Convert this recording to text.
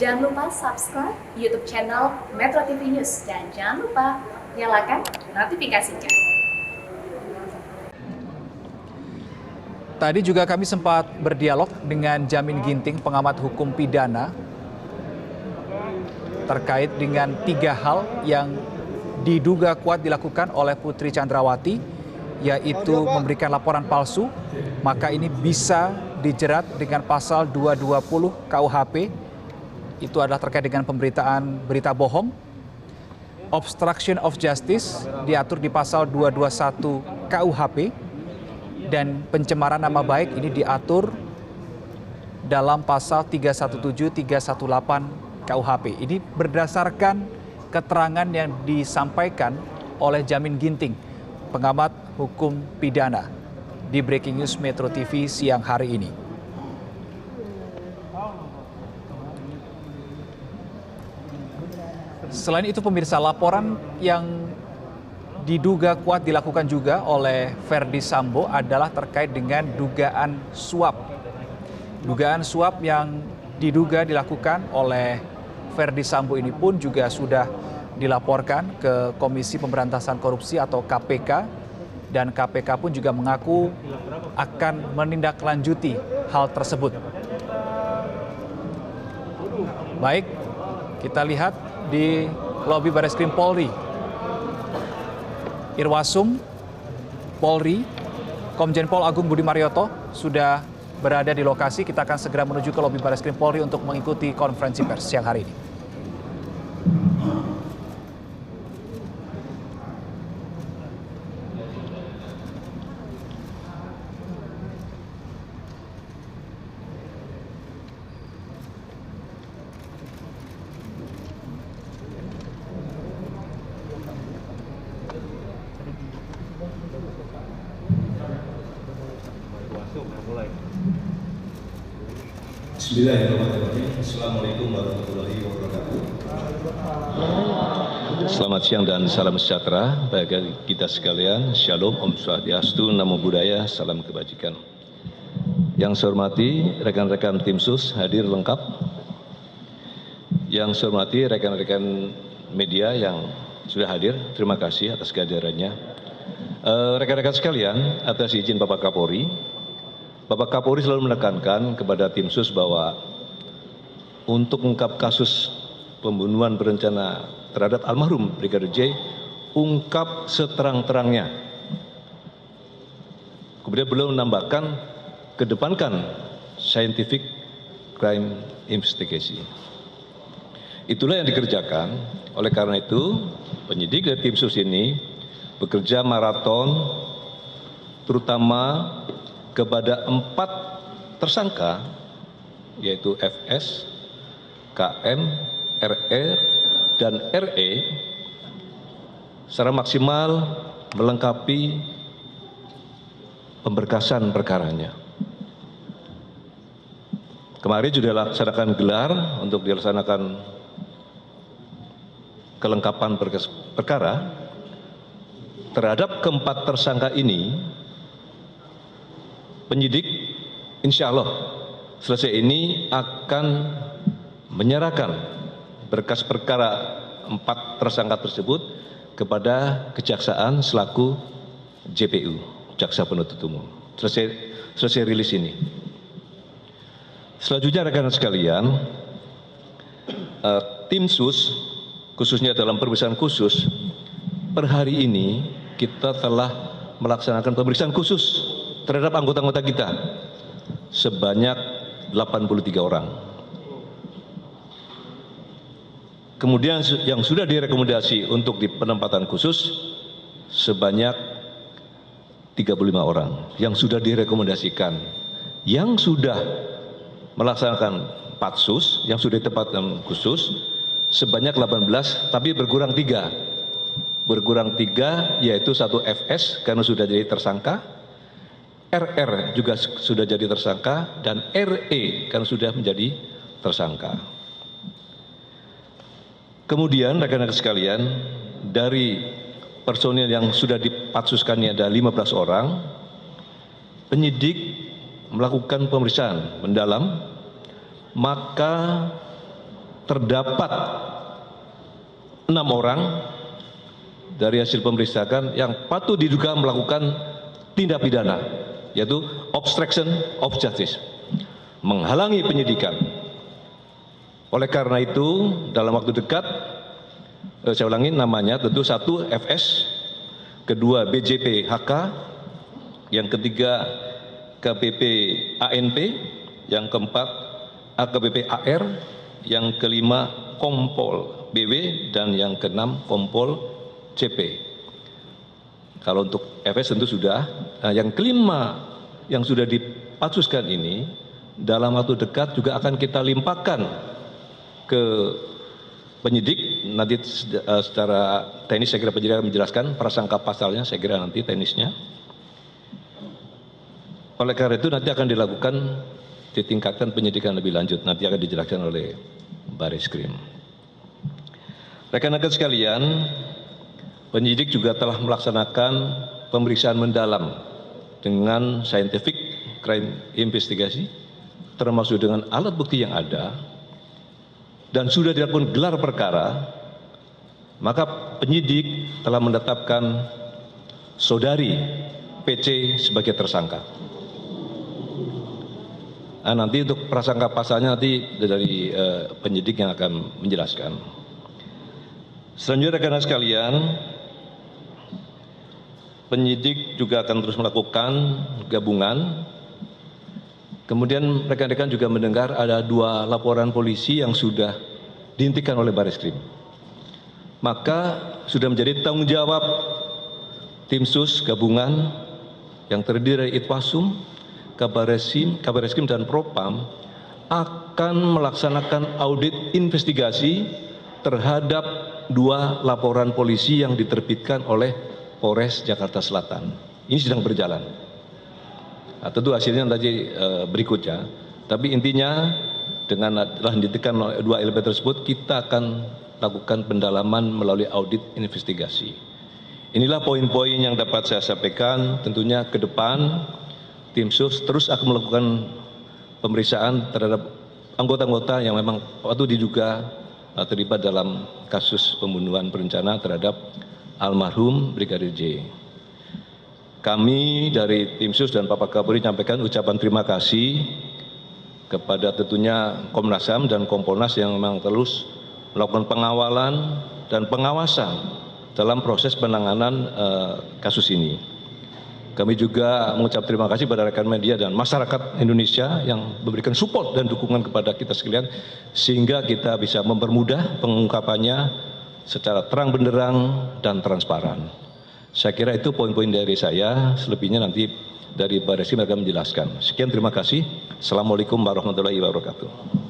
Jangan lupa subscribe YouTube channel Metro TV News dan jangan lupa nyalakan notifikasinya. Tadi juga kami sempat berdialog dengan Jamin Ginting, pengamat hukum pidana, terkait dengan 3 hal yang diduga kuat dilakukan oleh Putri Chandrawati, yaitu memberikan laporan palsu, maka ini bisa dijerat dengan pasal 220 KUHP, itu adalah terkait dengan pemberitaan berita bohong. Obstruction of justice diatur di pasal 221 KUHP, dan pencemaran nama baik ini diatur dalam pasal 317, 318 KUHP. Ini berdasarkan keterangan yang disampaikan oleh Jamin Ginting, pengamat hukum pidana, di Breaking News Metro TV siang hari ini. Selain itu pemirsa, laporan yang diduga kuat dilakukan juga oleh Ferdy Sambo adalah terkait dengan dugaan suap. Dugaan suap yang diduga dilakukan oleh Ferdy Sambo ini pun juga sudah dilaporkan ke Komisi Pemberantasan Korupsi atau KPK, dan KPK pun juga mengaku akan menindaklanjuti hal tersebut. Baik, kita lihat di lobi Barreskrim Polri. Irwasum Polri, Komjen Pol Agung Budi Marioto sudah berada di lokasi. Kita akan segera menuju ke lobi Barreskrim Polri untuk mengikuti konferensi pers siang hari ini. Bismillahirrahmanirrahim. Assalamualaikum warahmatullahi wabarakatuh. Selamat siang dan salam sejahtera bagi kita sekalian. Shalom, Om Swastiastu, Namo Buddhaya, salam kebajikan. Yang saya hormati rekan-rekan tim sus hadir lengkap. Yang saya hormati rekan-rekan media yang sudah hadir, terima kasih atas kehadirannya. Rekan-rekan sekalian, atas izin Bapak Kapolri, Bapak Kapolri selalu menekankan kepada tim sus bahwa untuk mengungkap kasus pembunuhan berencana terhadap almarhum Brigadir J, ungkap seterang-terangnya. Kemudian beliau menambahkan, kedepankan scientific crime investigation. Itulah yang dikerjakan. Oleh karena itu, penyidik dari tim sus ini bekerja maraton, terutama kepada 4 tersangka, yaitu FS, KM, RR, dan RE, secara maksimal melengkapi pemberkasan perkaranya. Kemarin sudah dilaksanakan gelar untuk dilaksanakan kelengkapan berkas perkara. Terhadap keempat tersangka ini, penyidik insya Allah selesai ini akan menyerahkan berkas perkara 4 tersangka tersebut kepada Kejaksaan selaku JPU, Jaksa Penuntut Umum. Selesai rilis ini. Selanjutnya rekan-rekan sekalian, tim sus khususnya dalam pemeriksaan khusus, per hari ini kita telah melaksanakan pemeriksaan khusus terhadap anggota-anggota kita sebanyak 83 orang. Kemudian yang sudah direkomendasi untuk di penempatan khusus sebanyak 35 orang yang sudah direkomendasikan. Yang sudah melaksanakan patsus, yang sudah ditempatkan khusus sebanyak 18, tapi berkurang 3. Berkurang 3 yaitu 1 FS karena sudah jadi tersangka, RR juga sudah jadi tersangka, dan RE karena sudah menjadi tersangka. Kemudian rekan-rekan sekalian, dari personil yang sudah dipatsuskannya ada 15 orang, penyidik melakukan pemeriksaan mendalam, maka terdapat 6 orang dari hasil pemeriksaan yang patut diduga melakukan tindak pidana, yaitu obstruction of justice, menghalangi penyidikan. Oleh karena itu, dalam waktu dekat, saya ulangi namanya, tentu 1 FS, kedua BJP HK, yang ketiga KPP ANP, yang keempat AKBP AR, yang kelima Kompol BW, dan yang keenam Kompol CP. Kalau untuk FS tentu sudah. Nah, yang kelima yang sudah dipatsuskan ini dalam waktu dekat juga akan kita limpahkan ke penyidik. Nanti secara teknis saya kira penyidik akan menjelaskan prasangka pasalnya, saya kira nanti teknisnya. Oleh karena itu nanti akan dilakukan, ditingkatkan penyidikan lebih lanjut, nanti akan dijelaskan oleh Bareskrim. Rekan-rekan sekalian, penyidik juga telah melaksanakan pemeriksaan mendalam dengan scientific crime investigasi, termasuk dengan alat bukti yang ada, dan sudah dilakukan gelar perkara. Maka penyidik telah menetapkan saudari PC sebagai tersangka. Nah, nanti untuk prasangka pasalnya nanti dari penyidik yang akan menjelaskan. Selanjutnya rekan-rekan sekalian, penyidik juga akan terus melakukan gabungan. Kemudian rekan-rekan juga mendengar ada 2 laporan polisi yang sudah dihentikan oleh Bareskrim. Maka sudah menjadi tanggung jawab tim sus gabungan yang terdiri dari Itwasum, Kabareskrim dan Propam akan melaksanakan audit investigasi terhadap 2 laporan polisi yang diterbitkan oleh Polres Jakarta Selatan. Ini sedang berjalan. Nah, tentu hasilnya nanti berikutnya. Tapi intinya dengan telah dihentikan 2 elemen tersebut, kita akan lakukan pendalaman melalui audit investigasi. Inilah poin-poin yang dapat saya sampaikan. Tentunya ke depan tim sus terus akan melakukan pemeriksaan terhadap anggota-anggota yang memang patut diduga terlibat dalam kasus pembunuhan berencana terhadap almarhum Brigadir J. Kami dari tim sus dan Bapak Kapolri menyampaikan ucapan terima kasih kepada tentunya Komnas HAM dan Kompolnas yang memang terus melakukan pengawalan dan pengawasan dalam proses penanganan kasus ini. Kami juga mengucap terima kasih pada rekan media dan masyarakat Indonesia yang memberikan support dan dukungan kepada kita sekalian, sehingga kita bisa mempermudah pengungkapannya secara terang benderang dan transparan. Saya kira itu poin-poin dari saya, selebihnya nanti dari Bareskrim akan menjelaskan. Sekian, terima kasih. Assalamualaikum warahmatullahi wabarakatuh.